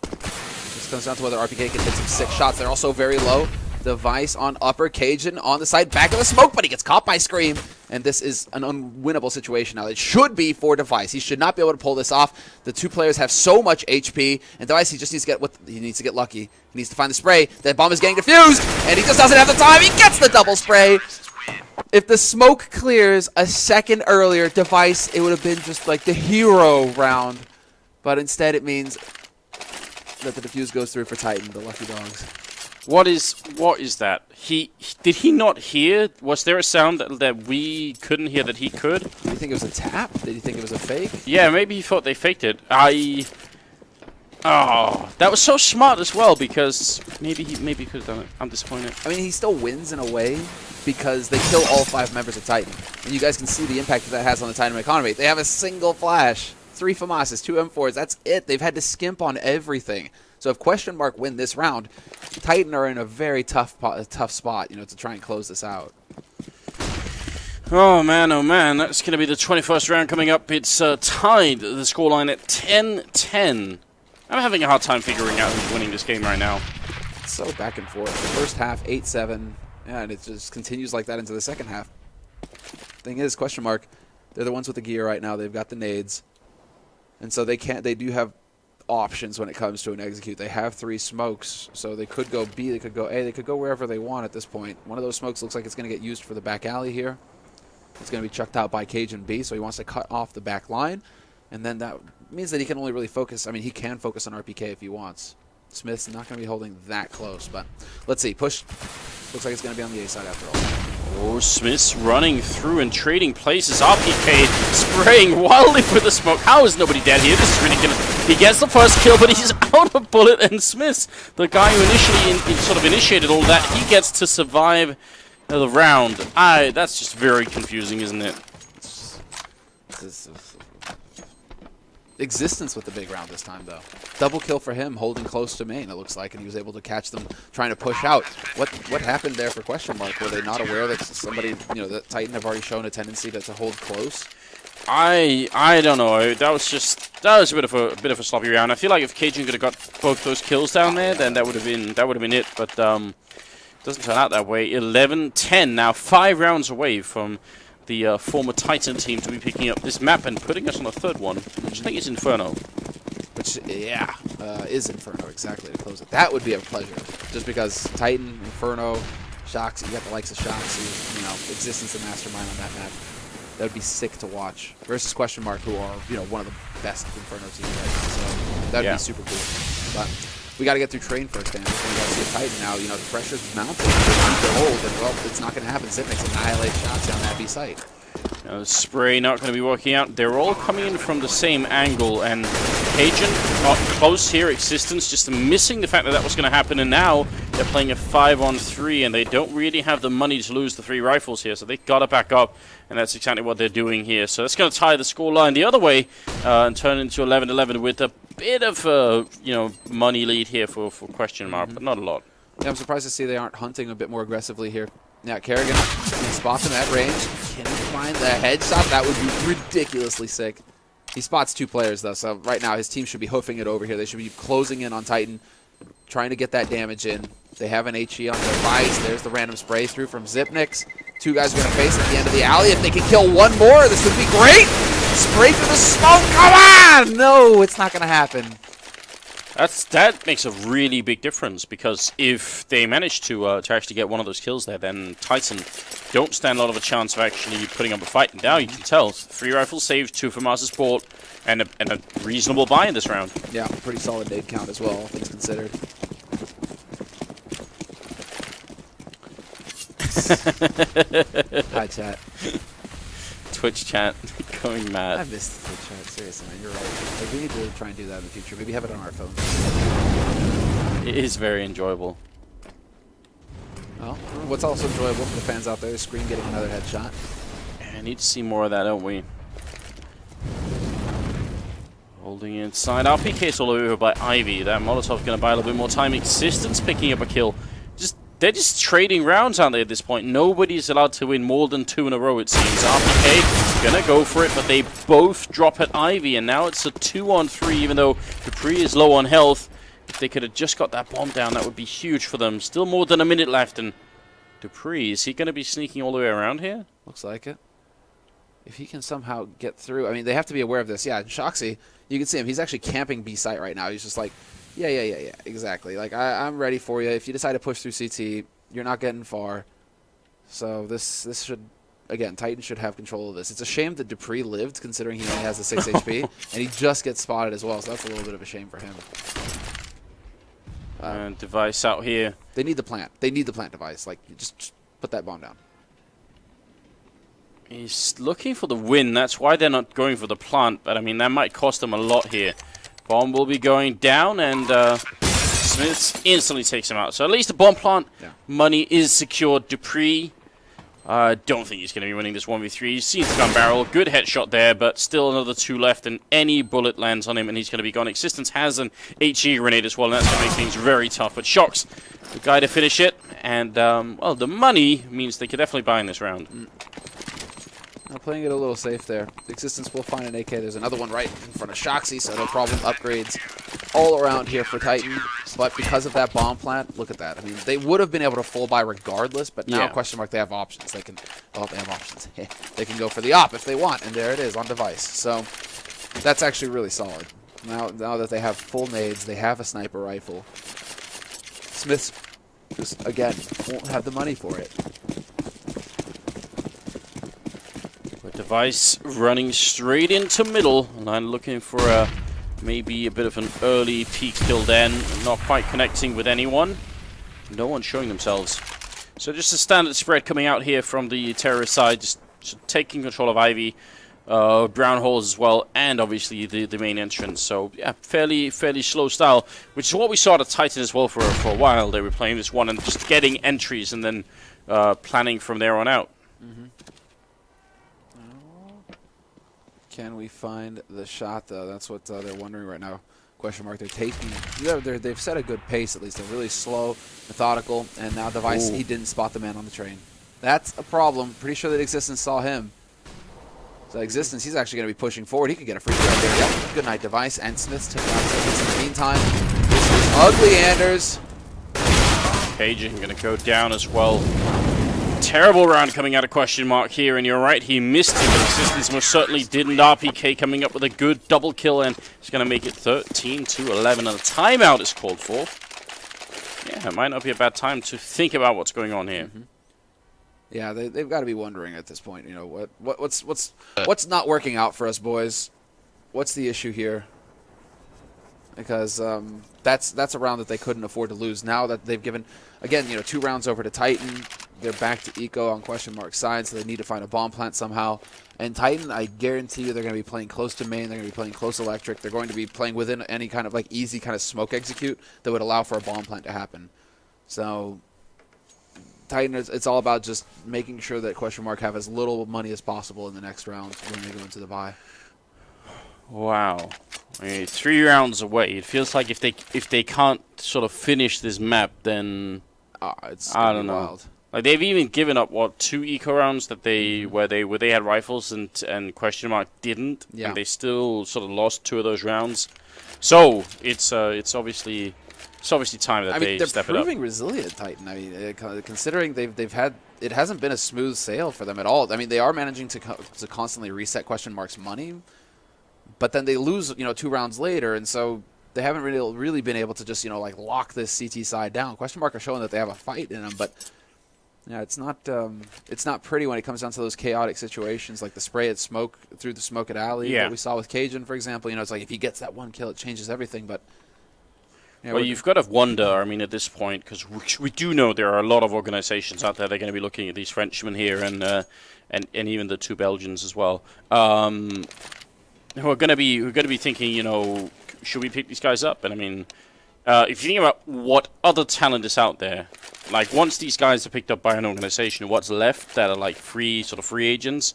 This comes down to whether RPK can hit some sick shots. They're also very low. Device on upper, Cajun on the side, back of the smoke, but he gets caught by Scream. And this is an unwinnable situation now. It should be for Device. He should not be able to pull this off. The two players have so much HP, and Device, he just needs to get lucky. He needs to find the spray. That bomb is getting defused, and he just doesn't have the time. He gets the double spray. If the smoke clears a second earlier, Device, it would have been just like the hero round. But instead, it means that the defuse goes through for Titan, the lucky dogs. What is that? Did he not hear? Was there a sound that we couldn't hear that he could? Did he think it was a tap? Did he think it was a fake? Yeah, maybe he thought they faked it. Oh, that was so smart as well, because maybe he could have done it. I'm disappointed. I mean, he still wins in a way because they kill all 5 members of Titan. And you guys can see the impact that has on the Titan economy. They have a single flash, 3 FAMASs, 2 M4s. That's it. They've had to skimp on everything. So if question mark win this round, Titan are in a very tough spot, you know, to try and close this out. Oh man, that's going to be the 21st round coming up. It's tied the scoreline at 10-10. I'm having a hard time figuring out who's winning this game right now. It's so back and forth. The first half 8-7, yeah, and it just continues like that into the second half. Thing is, question mark, they're the ones with the gear right now. They've got the nades, and so they do have options when it comes to an execute. They have 3 smokes, so they could go B, they could go A, they could go wherever they want at this point. One of those smokes looks like it's going to get used for the back alley here. It's going to be chucked out by Cajun B, so he wants to cut off the back line, and then that means that he can only really focus. I mean, he can focus on RPK if he wants. Smith's not going to be holding that close, but let's see. Push looks like it's going to be on the A side after all. Oh, Smith's running through and trading places. RPK spraying wildly for the smoke. How is nobody dead here? This is ridiculous. He gets the first kill, but he's out of bullet. And Smith's, the guy who initially sort of initiated all that, he gets to survive the round. That's just very confusing, isn't it? Existence with the big round this time, though. Double kill for him, holding close to main, it looks like, and he was able to catch them trying to push out. What happened there for question mark? Were they not aware that somebody, that Titan have already shown a tendency to hold close? I don't know. That was a bit of a sloppy round. I feel like if Cajun could have got both those kills down there, then that would have been it. But doesn't turn out that way. 11-10 now, 5 rounds away from the former Titan team to be picking up this map and putting us on a third one, which I think is Inferno. Which, yeah, is Inferno, exactly, to close it. That would be a pleasure, just because Titan, Inferno, Shoxy, you got the likes of Shoxy, Existence and Mastermind on that map. That would be sick to watch. Versus question mark, who are, one of the best Inferno teams right now, so that would be super cool. But we got to get through train first, Dan. We got to see a Titan now. The pressure's mounting. They're old, and well, it's not going to happen. Zipnix annihilates shots on that B site. Spray not going to be working out. They're all coming in from the same angle, and Cajun got close here. Existence just missing the fact that was going to happen, and now they're playing a 5-on-3, and they don't really have the money to lose the 3 rifles here, so they got to back up, and that's exactly what they're doing here. So that's going to tie the score line the other way and turn into 11-11 with a bit of a money lead here for question mark, but not a lot. Yeah, I'm surprised to see they aren't hunting a bit more aggressively here. Yeah, Kerrigan spots him at range. Can he find the headshot? That would be ridiculously sick. He spots 2 players, though, so right now his team should be hoofing it over here. They should be closing in on Titan, trying to get that damage in. They have an HE on their bikes. There's the random spray through from Zipnix. 2 guys are going to face at the end of the alley. If they can kill 1 more, this would be great! Spray through the smoke! Come on! No, it's not going to happen. That makes a really big difference, because if they manage to actually get one of those kills there, then Titan don't stand a lot of a chance of actually putting up a fight. And now you can tell, 3 rifles saved, 2 for Mars' Sport, and a reasonable buy in this round. Yeah, pretty solid nade count as well, all things considered. Hi, chat. Twitch chat going mad. I missed the Twitch chat, seriously, man, you're right. Like, we need to try and do that in the future. Maybe have it on our phones. It is very enjoyable. Well, what's also enjoyable for the fans out there is Scream getting another headshot. I need to see more of that, don't we? Holding inside. RPK's all over by Ivy. That Molotov's going to buy a little bit more time. Existence picking up a kill. They're just trading rounds, aren't they, at this point? Nobody's allowed to win more than 2 in a row, it seems. RPK gonna go for it, but they both drop at Ivy, and now it's a 2-on-3, even though Dupree is low on health. If they could have just got that bomb down, that would be huge for them. Still more than a minute left, and Dupree, is he going to be sneaking all the way around here? Looks like it. If he can somehow get through, I mean, they have to be aware of this. Yeah, Shoxy, you can see him. He's actually camping B site right now. He's just like, yeah, exactly. Like, I'm ready for you. If you decide to push through CT, you're not getting far. So this should, again, Titan should have control of this. It's a shame that Dupree lived, considering he only has the 6 HP, and he just gets spotted as well, so that's a little bit of a shame for him. And device out here. They need the plant. They need the plant device. Like, just put that bomb down. He's looking for the win. That's why they're not going for the plant, but I mean, that might cost them a lot here. Bomb will be going down, and Smith instantly takes him out. So at least the bomb plant money is secured. Dupree, don't think he's going to be winning this 1v3. He sees the gun barrel. Good headshot there, but still another 2 left, and any bullet lands on him, and he's going to be gone. Existence has an HE grenade as well, and that's going to make things very tough. But Shox, the guy to finish it, and, well, the money means they could definitely buy in this round. Now playing it a little safe there. Existence will find an AK. There's another one right in front of Shoxy, so no problem. Upgrades all around here for Titan. But because of that bomb plant, look at that. I mean, they would have been able to full buy regardless, but now, question mark, they have options. They can, well, they have options. They can go for the op if they want, and there it is on device. So that's actually really solid. Now that they have full nades, they have a sniper rifle. Smiths just, again, won't have the money for it. Device running straight into middle, and I'm looking for maybe a bit of an early peak kill then. Not quite connecting with anyone. No one showing themselves. So just a standard spread coming out here from the terrorist side, just taking control of Ivy, brown holes as well, and obviously the main entrance. So yeah, fairly slow style, which is what we saw at Titan as well for a while. They were playing this one and just getting entries and then planning from there on out. Can we find the shot though? That's what they're wondering right now. Question mark. They're taking. They've set a good pace at least. They're really slow, methodical, and now Device, he didn't spot the man on the train. That's a problem. Pretty sure that Existence saw him. So Existence, he's actually going to be pushing forward. He could get a free grab there. Yep. Good night, Device. And Smith took out Smith in the meantime. This is ugly, Anders. Cajun going to go down as well. Terrible round coming out of Question Mark here, and you're right, he missed him, but Existence most certainly didn't. RPK coming up with a good double kill, and he's going to make it 13-11, and a timeout is called for. Yeah, it might not be a bad time to think about what's going on here. Yeah, they've got to be wondering at this point, you know, what's not working out for us, boys? What's the issue here? Because that's a round that they couldn't afford to lose. Now that they've given, again, you know, 2 rounds over to Titan, they're back to Eco on Question Mark's side, so they need to find a bomb plant somehow. And Titan, I guarantee you, they're going to be playing close to main. They're going to be playing close electric. They're going to be playing within any kind of like easy kind of smoke execute that would allow for a bomb plant to happen. So Titan, it's all about just making sure that Question Mark have as little money as possible in the next round when they go into the bye. Wow. I mean, 3 rounds away. It feels like if they can't sort of finish this map, then I don't know. Wild. Like they've even given up what 2 eco rounds that where they had rifles and Question Mark didn't, and they still sort of lost 2 of those rounds. So it's obviously time that they step it up. They're proving resilient, Titan. I mean, considering they've had, it hasn't been a smooth sail for them at all. I mean, they are managing to constantly reset Question Mark's money, but then they lose, you know, 2 rounds later, and so they haven't really been able to just, you know, like lock this CT side down. Question Mark are showing that they have a fight in them, but yeah, it's not pretty when it comes down to those chaotic situations like the spray at smoke through the smoke at alley that we saw with Cajun, for example. You know, it's like if he gets that 1 kill, it changes everything. But yeah, well, you've got to wonder. I mean, at this point, because we do know there are a lot of organizations out there that are going to be looking at these Frenchmen here, and even the 2 Belgians as well, who are going to be thinking, you know, should we pick these guys up? And I mean, if you think about what other talent is out there, like once these guys are picked up by an organization, what's left that are like free agents?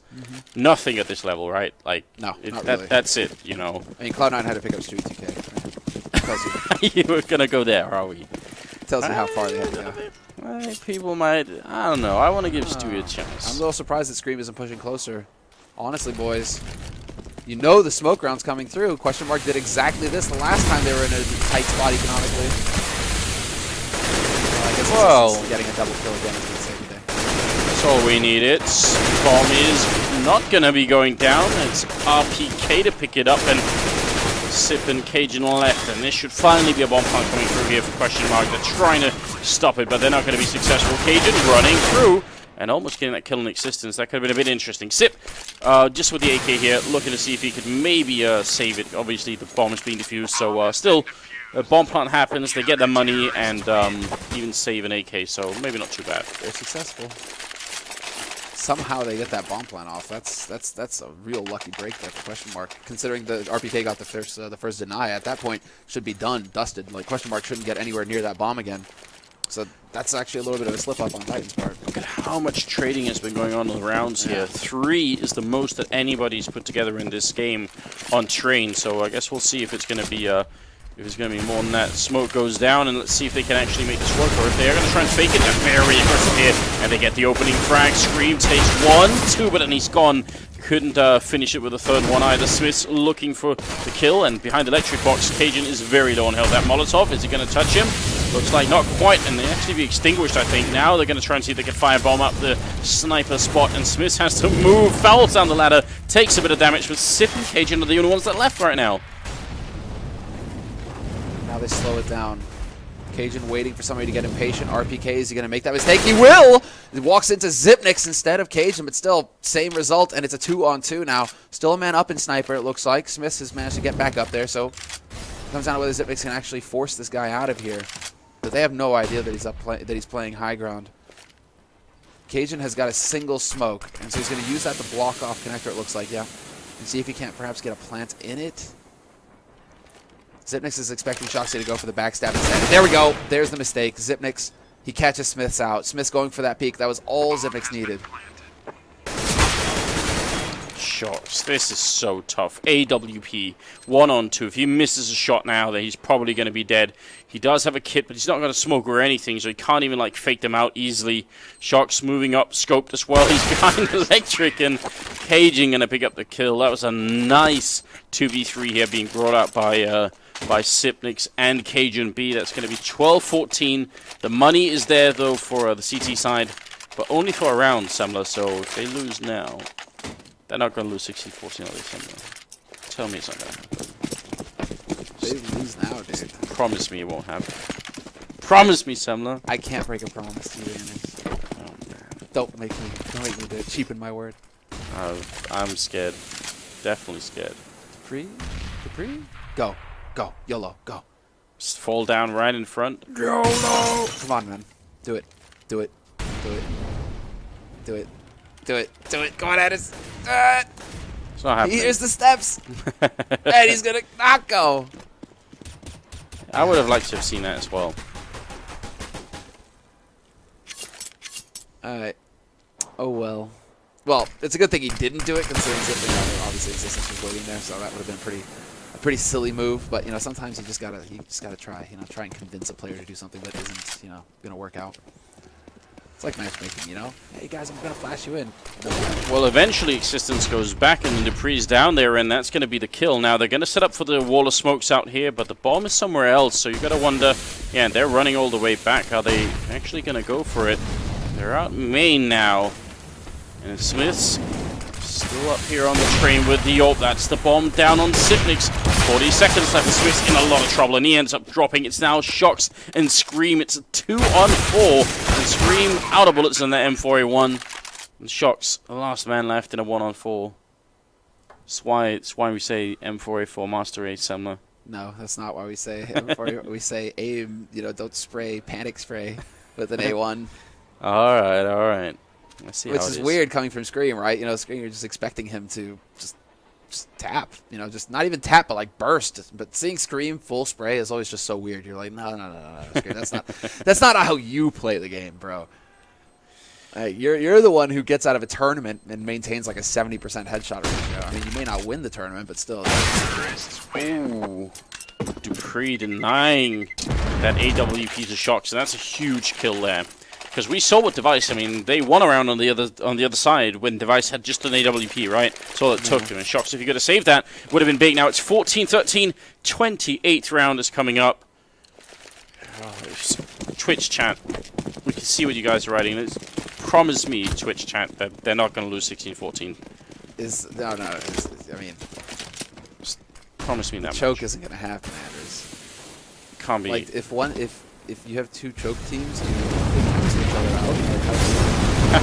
Nothing at this level, right? Like no, not really. That's it, you know. I mean, Cloud9 had to pick up Stewie TK. You were gonna go there, are we? Tells you how far they had to go. People might, I don't know. I want to give Stewie a chance. I'm a little surprised that Scream isn't pushing closer. Honestly, boys. You know the smoke round's coming through. Question Mark did exactly this the last time they were in a tight spot economically. Well, I guess getting a double kill again is the same day. That's all we needed. Bomb is not going to be going down. It's RPK to pick it up, and Sip and Cajun left. And this should finally be a bomb plant coming through here for Question Mark. They're trying to stop it, but they're not going to be successful. Cajun running through and almost getting that kill in Existence. That could have been a bit interesting. Sip, just with the AK here, looking to see if he could maybe save it. Obviously, the bomb is being defused, so still, a bomb plant happens. They get their money and even save an AK, so maybe not too bad. They're successful. Somehow they get that bomb plant off. That's a real lucky break there for Question Mark. Considering the RPK got the first deny, at that point should be done, dusted. Like Question Mark shouldn't get anywhere near that bomb again. So that's actually a little bit of a slip-up on Titan's part. Look at how much trading has been going on in the rounds here. 3 is the most that anybody's put together in this game on train. So I guess we'll see if it's going to be more than that. Smoke goes down, and let's see if they can actually make this work, or if they are going to try and fake it. They're very aggressive here, and they get the opening frag. Scream takes 1, 2, but then he's gone. Couldn't finish it with a 3rd one either. Smith's looking for the kill, and behind the electric box, Cajun is very low on health. That Molotov, is it going to touch him? Looks like not quite, and they actually be extinguished, I think. Now they're going to try and see if they can firebomb up the sniper spot, and Smith has to move, fouls down the ladder, takes a bit of damage, but Sip and Cajun are the only ones that are left right now. Now they slow it down. Cajun waiting for somebody to get impatient. RPK, is he going to make that mistake? He will! He walks into Zipnix instead of Cajun, but still, same result, and it's a 2-on-2 now. Still a man up in Sniper, it looks like. Smith has managed to get back up there, so it comes down to whether Zipnix can actually force this guy out of here. But they have no idea that he's playing high ground. Cajun has got a single smoke, and so he's going to use that to block off connector, it looks like, yeah. And see if he can't perhaps get a plant in it. Zipnix is expecting Shoxy to go for the backstab instead. There we go. There's the mistake. Zipnix, he catches Smiths out. Smith's going for that peek. That was all Zipnix needed. Shots. This is so tough. AWP, 1-on-2. If he misses a shot now, then he's probably going to be dead. He does have a kit, but he's not going to smoke or anything, so he can't even like fake them out easily. Shox moving up, scoped as well. He's behind Electric, and Cajun going to pick up the kill. That was a nice 2v3 here being brought out by Zipnix and Cajun B. That's going to be 12-14. The money is there, though, for the CT side, but only for a round, Semler, so if they lose now, they're not going to lose 16-14, are they, Semler? Tell me it's not going to happen. They lose now, dude. Promise me it won't happen. Promise me, Semler. I can't break a promise to you, Ernest. Oh, man. Don't make me do it. Cheapen my word. I'm scared. Definitely scared. Dupree? Go. Go. YOLO. Go. Just fall down right in front. YOLO! Come on, man. Do it. Do it. Do it. Do it. Do it. Do it. Go on, Addis. It's not happening. Here's the steps. And he's going to not go. I would have liked to have seen that as well. Alright. Oh, well. Well, it's a good thing he didn't do it, considering that obviously Existence was waiting there, so that would have been a pretty silly move. But, you know, sometimes you just gotta try, try and convince a player to do something that isn't, gonna work out. It's like matchmaking, Hey guys, I'm gonna flash you in. Well, eventually Existence goes back and Dupree's down there, and that's going to be the kill. Now they're going to set up for the wall of smokes out here, but the bomb is somewhere else, so you got to wonder, yeah, they're running all the way back. Are they actually going to go for it? They're out main now, and Smith's still up here on the train with the ult. That's the bomb down on Zipnix. 40 seconds left, and Smith's in a lot of trouble, and he ends up dropping. It's now Shox and Scream. It's a 2-on-4, and Scream out of bullets on the M4A1. And Shox, the last man left in a 1-on-4. It's why we say M4A4 Master Race, Semler. No, that's not why we say M4A4. We say aim, don't spray, panic spray with an A1. All right. I see. Which is weird coming from Scream, right? Scream, you're just expecting him to just tap, just not even tap, but like burst. But seeing Scream full spray is always just so weird. You're like, no, Scream, that's not how you play the game, bro. You're the one who gets out of a tournament and maintains like a 70% headshot ratio. I mean, you may not win the tournament, but still. Ooh, Dupree denying that AWP to Shox, and that's a huge kill there. Because we saw what Device, I mean, they won around on the other side when Device had just an AWP, right? That's all it took him. And Shox, if you could have saved that, would have been big. Now it's 14-13, 28th round is coming up. Twitch chat, we can see what you guys are writing. Promise me, Twitch chat, that they're not going to lose 16-14. No. I mean, just promise me that. Choke isn't going to happen, Anders. Can't be. Like if you have two choke teams, do you cancel each other out?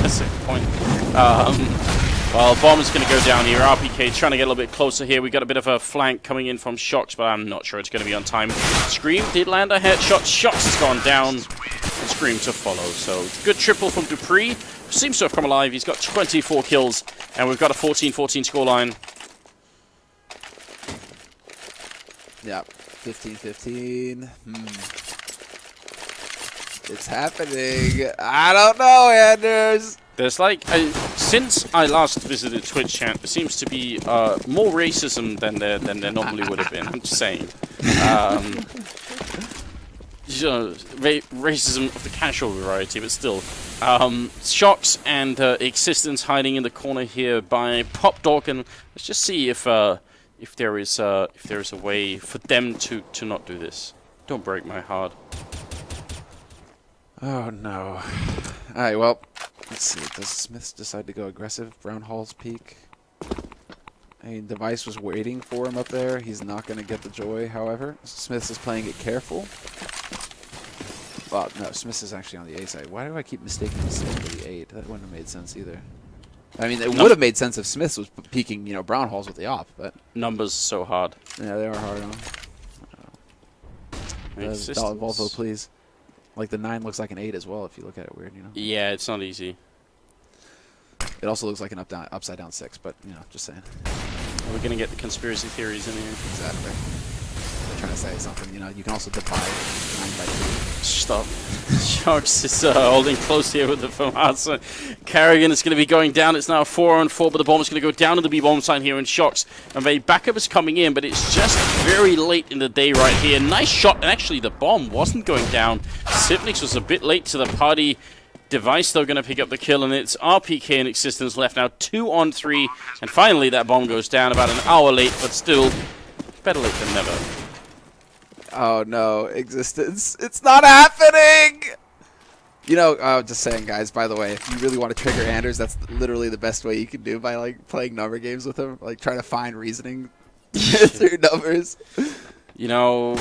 That's a good point. Well, Bomb's going to go down here. RPK trying to get a little bit closer here. We got a bit of a flank coming in from Shox, but I'm not sure it's going to be on time. Scream did land a headshot. Shox has gone down, and Scream to follow. So good triple from Dupree. Seems to have come alive. He's got 24 kills, and we've got a 14-14 scoreline. Yeah, 15-15. It's happening. I don't know, Anders. There's like, since I last visited Twitch chat, there seems to be more racism than there normally would have been. I'm just saying. Racism of the casual variety, but still. Shox and Existence hiding in the corner here by Pop Dog, and let's just see if there is a way for them to not do this. Don't break my heart. Oh no. Alright, well, let's see. Does Smith decide to go aggressive? Brown Hall's peak. I mean, Device was waiting for him up there. He's not going to get the joy, however. Smith is playing it careful. Well, no, Smith is actually on the A side. Why do I keep mistaking the 6 for the 8? That wouldn't have made sense either. I mean, it would have made sense if Smith was peeking, Brown Halls with the op, but... Numbers so hard. Yeah, they are hard on. Volvo, please. Like, the 9 looks like an 8 as well, if you look at it weird, Yeah, it's not easy. It also looks like an upside down 6, but you know, just saying. We're gonna get the conspiracy theories in here. Exactly. They're trying to say something. You know, you can also divide 9 by 2. Stop. Sharks is holding close here with the FAMASA. Kerrigan is going to be going down. It's now 4-on-4, but the bomb is going to go down to the B-bomb side here in Shocks. And the backup is coming in, but it's just very late in the day right here. Nice shot, and actually the bomb wasn't going down. Sipnix was a bit late to the party. Device, though, going to pick up the kill, and it's RPK in existence left now 2-on-3. And finally, that bomb goes down about an hour late, but still better late than never. Oh no, existence. It's not happening! You know, just saying, guys, by the way, if you really want to trigger Anders, that's literally the best way you can do by, like, playing number games with him. Like, trying to find reasoning through numbers. You know...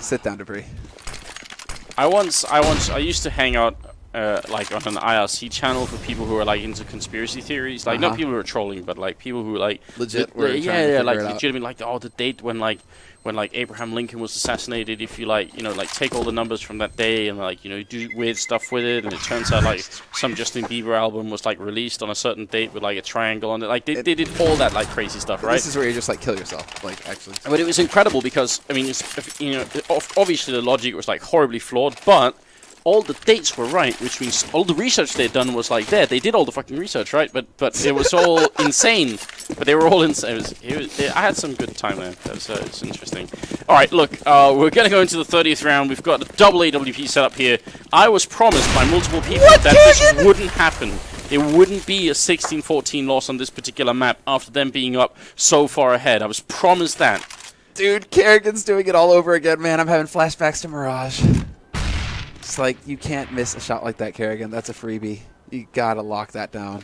sit down, Debris. I used to hang out, like, on an IRC channel for people who are, like, into conspiracy theories. Like, not people who are trolling, but, like, people who, like... Legit. Like, legitimately, like, oh, the date when, like, Abraham Lincoln was assassinated, if you, like, you know, like, take all the numbers from that day and, like, you know, do weird stuff with it, and it turns out, like, some Justin Bieber album was, like, released on a certain date with, like, a triangle on it. Like, they did all that, like, crazy stuff, right? This is where you just, like, kill yourself, like, actually. But it was incredible because, I mean, you know, obviously the logic was, like, horribly flawed, but all the dates were right, which means all the research they'd done was like there. They did all the fucking research, right? But it was all insane. But they were all insane. I had some good time there. It's interesting. All right, look, we're going to go into the 30th round. We've got a double AWP set up here. I was promised by multiple people that this wouldn't happen. There wouldn't be a 16-14 loss on this particular map after them being up so far ahead. I was promised that. Dude, Kerrigan's doing it all over again, man. I'm having flashbacks to Mirage. It's like, you can't miss a shot like that, Kerrigan. That's a freebie. You gotta lock that down.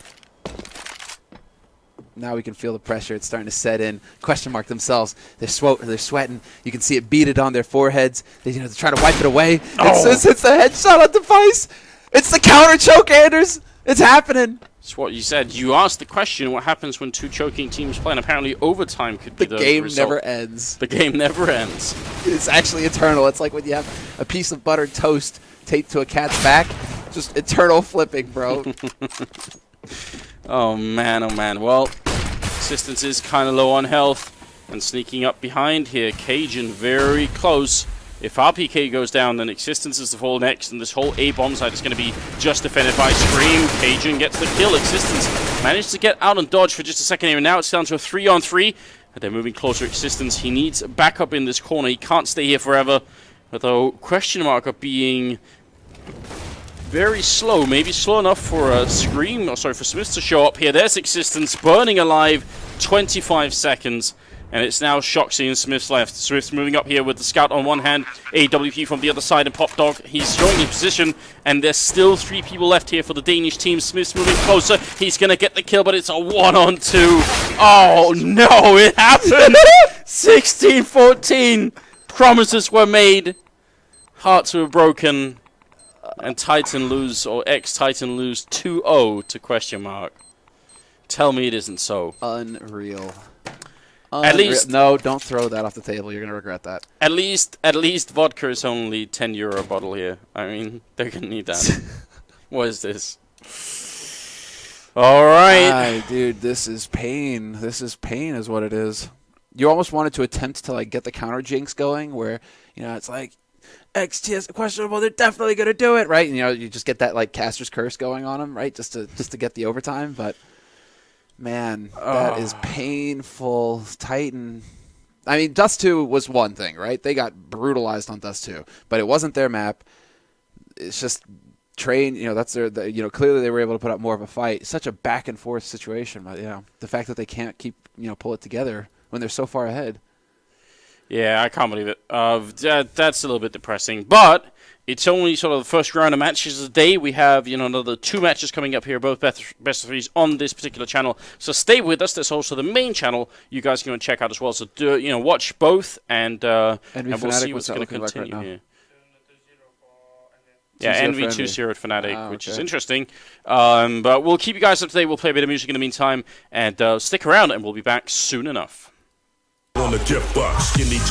Now we can feel the pressure. It's starting to set in. Question mark themselves. They're sweating. You can see it beaded on their foreheads. They, you know, they're trying to wipe it away. It's the headshot on Device. It's the counter choke, Anders. It's happening. It's what you said. You asked the question, what happens when 2 choking teams play? And apparently overtime could be the game result. never ends. The game never ends. It's actually eternal. It's like when you have a piece of buttered toast taped to a cat's back. Just eternal flipping, bro. Oh, man, oh, man. Well, Existence is kind of low on health. And sneaking up behind here, Cajun very close. If RPK goes down, then Existence is the fall next, and this whole A bomb side is going to be just defended by Scream. Cajun gets the kill. Existence managed to get out and dodge for just a second here, and now it's down to a 3-on-3. And they're moving closer. Existence, he needs backup in this corner. He can't stay here forever. Although, question mark of being very slow. Maybe slow enough for Scream, or sorry, for Smith to show up here. There's Existence, burning alive, 25 seconds. And it's now Shoxy and Smith's left. Smith's moving up here with the scout on one hand, AWP from the other side, and Pop Dog. He's showing his position, and there's still 3 people left here for the Danish team. Smith's moving closer. He's going to get the kill, but it's a 1-on-2. Oh, no, it happened! 16-14. Promises were made. Hearts were broken. And Titan lose, or ex-Titan lose 2-0 to question mark. Tell me it isn't so. Unreal. At least no, don't throw that off the table. You're gonna regret that. At least vodka is only €10 a bottle here. I mean, they're gonna need that. What is this? All right, dude, this is pain. This is pain, is what it is. You almost wanted to attempt to like get the counter jinx going, where you know it's like ex-TSM questionable. They're definitely gonna do it, right? And, you know, you just get that like caster's curse going on them, right? Just to get the overtime, but. Man, that is painful. Titan. I mean, Dust 2 was one thing, right? They got brutalized on Dust 2, but it wasn't their map. It's just train. You know, that's their. You know, clearly they were able to put up more of a fight. Such a back and forth situation, but yeah, the fact that they can't pull it together when they're so far ahead. Yeah, I can't believe it. That's a little bit depressing, but. It's only sort of the first round of matches of the day. We have, you know, another 2 matches coming up here, both best of threes on this particular channel. So stay with us. There's also the main channel you guys can go and check out as well. So watch both, and we'll see what's going to continue here. Yeah, NV 2-0 Fnatic, which is interesting. But we'll keep you guys up to date. We'll play a bit of music in the meantime, and stick around, and we'll be back soon enough. On the gift box, skinny jeans.